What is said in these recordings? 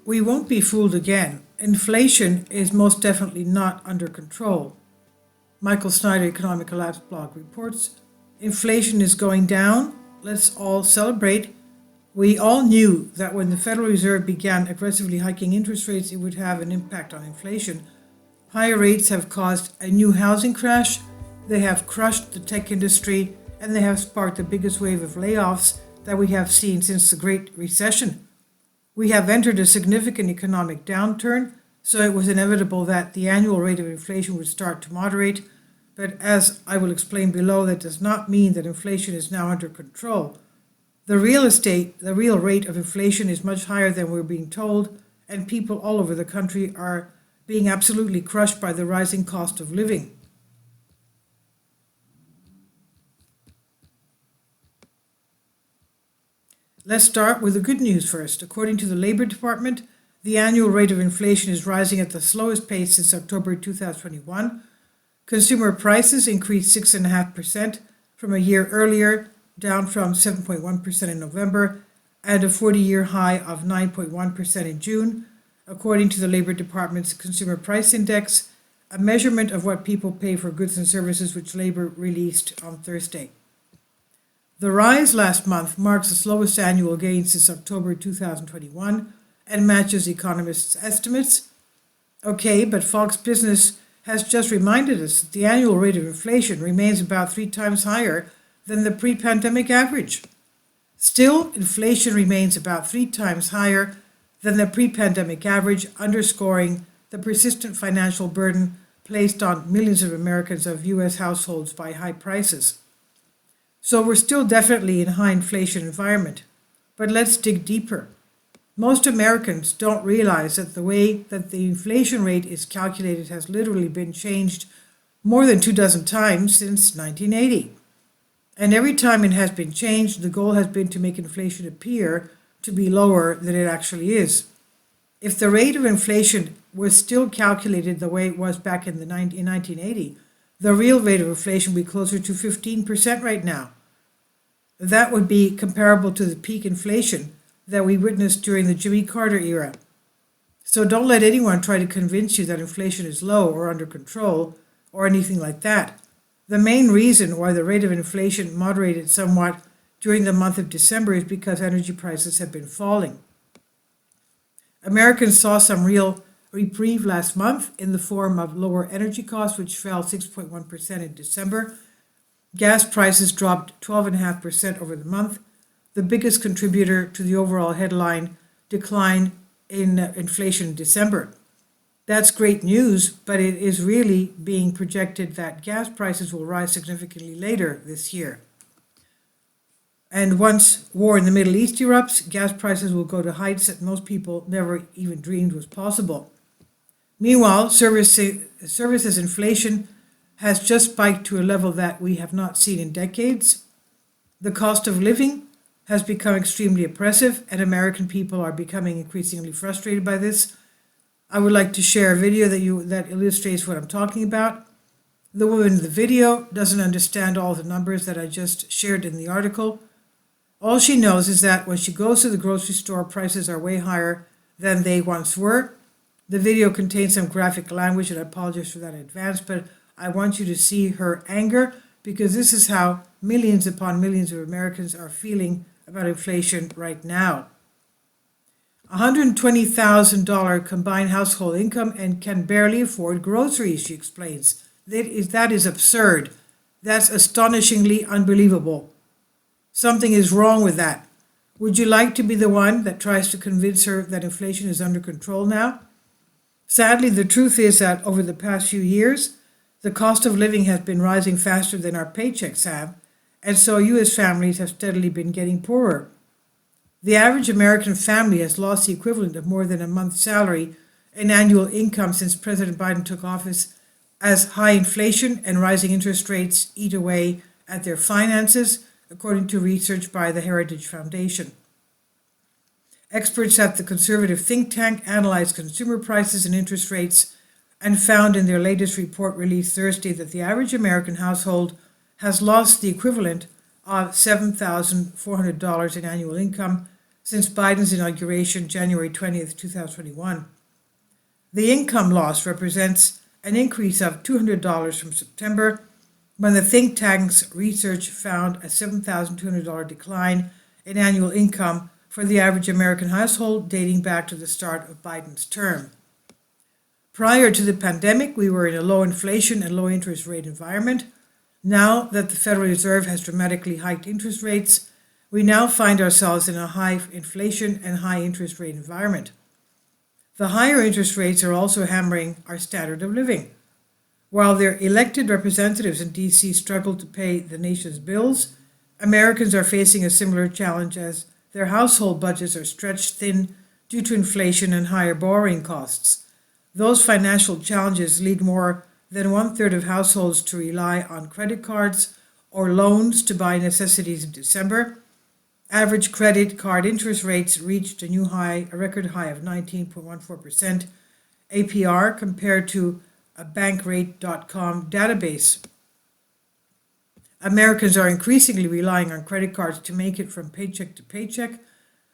We won't be fooled again. Inflation is most definitely not under control. Michael Snyder, Economic Collapse blog, reports inflation is going down. Let's all celebrate. We all knew that when the Federal Reserve began aggressively hiking interest rates, it would have an impact on inflation. Higher rates have caused a new housing crash, they have crushed the tech industry, and they have sparked the biggest wave of layoffs that we have seen since the Great Recession. We have entered a significant economic downturn, so it was inevitable that the annual rate of inflation would start to moderate. But as I will explain below, that does not mean that inflation is now under control. The real rate of inflation is much higher than we're being told, and people all over the country are being absolutely crushed by the rising cost of living. Let's start with the good news first. According to the Labor Department, the annual rate of inflation is rising at the slowest pace since October 2021. Consumer prices increased 6.5% from a year earlier, down from 7.1% in November, and a 40-year high of 9.1% in June, according to the Labor Department's Consumer Price Index, a measurement of what people pay for goods and services which Labor released on Thursday. The rise last month marks the slowest annual gain since October 2021 and matches economists' estimates. Okay, but Fox Business has just reminded us that the annual rate of inflation remains about 3 times higher than the pre-pandemic average. Still, inflation remains about 3 times higher than the pre-pandemic average, underscoring the persistent financial burden placed on millions of Americans of U.S. households by high prices. So we're still definitely in a high inflation environment. But let's dig deeper. Most Americans don't realize that the way that the inflation rate is calculated has literally been changed more than 24 times since 1980. And every time it has been changed, the goal has been to make inflation appear to be lower than it actually is. If the rate of inflation was still calculated the way it was back in 1980, the real rate of inflation would be closer to 15% right now. That would be comparable to the peak inflation that we witnessed during the Jimmy Carter era. So don't let anyone try to convince you that inflation is low or under control or anything like that. The main reason why the rate of inflation moderated somewhat during the month of December is because energy prices have been falling. Americans saw some real reprieve last month in the form of lower energy costs, which fell 6.1% in December. Gas prices dropped 12.5% over the month, the biggest contributor to the overall headline decline in inflation in December. That's great news, but it is really being projected that gas prices will rise significantly later this year. And once war in the Middle East erupts, gas prices will go to heights that most people never even dreamed was possible. Meanwhile, services inflation has just spiked to a level that we have not seen in decades. The cost of living has become extremely oppressive, and American people are becoming increasingly frustrated by this. I would like to share a video that illustrates what I'm talking about. The woman in the video doesn't understand all the numbers that I just shared in the article. All she knows is that when she goes to the grocery store, prices are way higher than they once were. The video contains some graphic language, and I apologize for that in advance, but I want you to see her anger, because this is how millions upon millions of Americans are feeling about inflation right now. $120,000 combined household income and can barely afford groceries, she explains. That is absurd. That's astonishingly unbelievable. Something is wrong with that. Would you like to be the one that tries to convince her that inflation is under control now? Sadly, the truth is that over the past few years, the cost of living has been rising faster than our paychecks have, and so U.S. families have steadily been getting poorer. The average American family has lost the equivalent of more than a month's salary in annual income since President Biden took office, as high inflation and rising interest rates eat away at their finances, according to research by the Heritage Foundation. Experts at the conservative think tank analyzed consumer prices and interest rates and found in their latest report released Thursday that the average American household has lost the equivalent of $7,400 in annual income since Biden's inauguration, January 20th, 2021. The income loss represents an increase of $200 from September, when the think tank's research found a $7,200 decline in annual income for the average American household dating back to the start of Biden's term. Prior to the pandemic, we were in a low inflation and low interest rate environment. Now that the Federal Reserve has dramatically hiked interest rates, we now find ourselves in a high inflation and high interest rate environment. The higher interest rates are also hammering our standard of living. While their elected representatives in D.C. struggle to pay the nation's bills, Americans are facing a similar challenge as their household budgets are stretched thin due to inflation and higher borrowing costs. Those financial challenges lead more than 1/3 of households to rely on credit cards or loans to buy necessities in December. Average credit card interest rates reached a record high of 19.14% APR compared to a bankrate.com database. Americans are increasingly relying on credit cards to make it from paycheck to paycheck,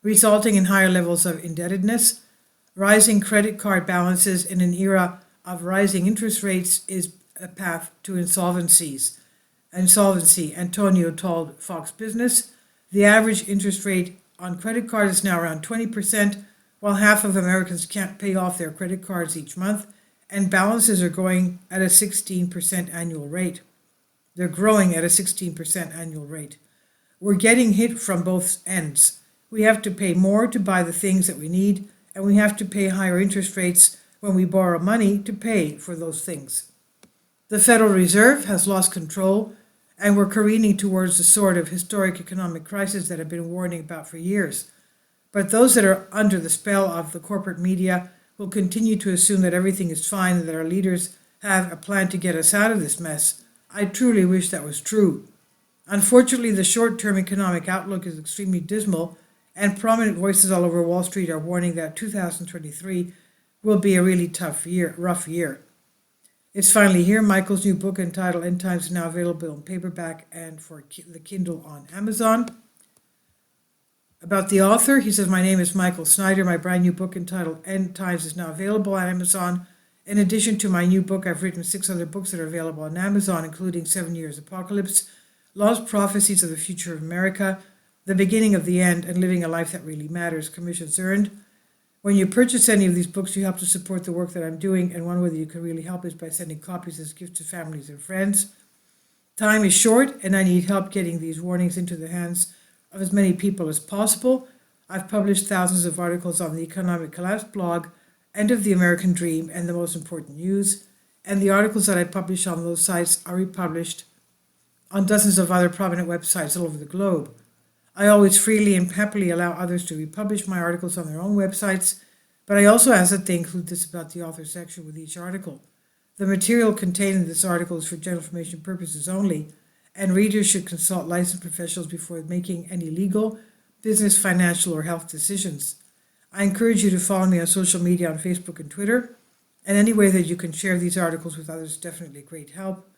resulting in higher levels of indebtedness. Rising credit card balances in an era of rising interest rates is a path to insolvency, Antonio told Fox Business. The average interest rate on credit cards is now around 20%, while half of Americans can't pay off their credit cards each month, and balances are growing at a 16% annual rate. They're growing at a 16% annual rate. We're getting hit from both ends. We have to pay more to buy the things that we need, and we have to pay higher interest rates when we borrow money to pay for those things. The Federal Reserve has lost control, and we're careening towards the sort of historic economic crisis that I've been warning about for years. But those that are under the spell of the corporate media will continue to assume that everything is fine and that our leaders have a plan to get us out of this mess. I truly wish that was true. Unfortunately, the short-term economic outlook is extremely dismal, and prominent voices all over Wall Street are warning that 2023 will be a really rough year. It's finally here. Michael's new book entitled End Times is now available in paperback and for the Kindle on Amazon. About the author, he says, my name is Michael Snyder. My brand new book entitled End Times is now available on Amazon. In addition to my new book, I've written 6 other books that are available on Amazon, including 7 Years Apocalypse, Lost Prophecies of the Future of America, The Beginning of the End, and Living a Life That Really Matters, commissions earned. When you purchase any of these books, you help to support the work that I'm doing, and one way that you can really help is by sending copies as gifts to families and friends. Time is short, and I need help getting these warnings into the hands of as many people as possible. I've published thousands of articles on the Economic Collapse blog, End of the American Dream, and The Most Important News, and the articles that I publish on those sites are republished on dozens of other prominent websites all over the globe. I always freely and happily allow others to republish my articles on their own websites, but I also ask that they include this about the author section with each article. The material contained in this article is for general information purposes only, and readers should consult licensed professionals before making any legal, business, financial, or health decisions. I encourage you to follow me on social media on Facebook and Twitter, and any way that you can share these articles with others is definitely a great help.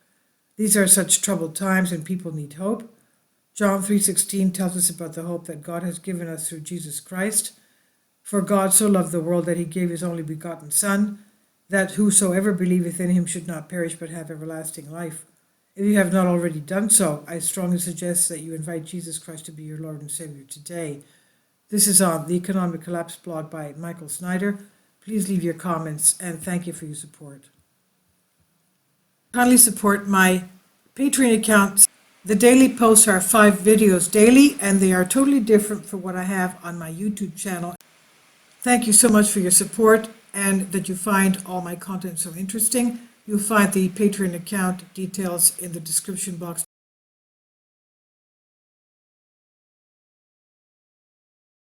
These are such troubled times and people need hope. John 3:16 tells us about the hope that God has given us through Jesus Christ. For God so loved the world that he gave his only begotten Son, that whosoever believeth in him should not perish but have everlasting life. If you have not already done so, I strongly suggest that you invite Jesus Christ to be your Lord and Savior today. This is on the Economic Collapse blog by Michael Snyder. Please leave your comments, and thank you for your support. Kindly support my Patreon account. The daily posts are 5 videos daily, and they are totally different from what I have on my YouTube channel. Thank you so much for your support and that you find all my content so interesting. You'll find the Patreon account details in the description box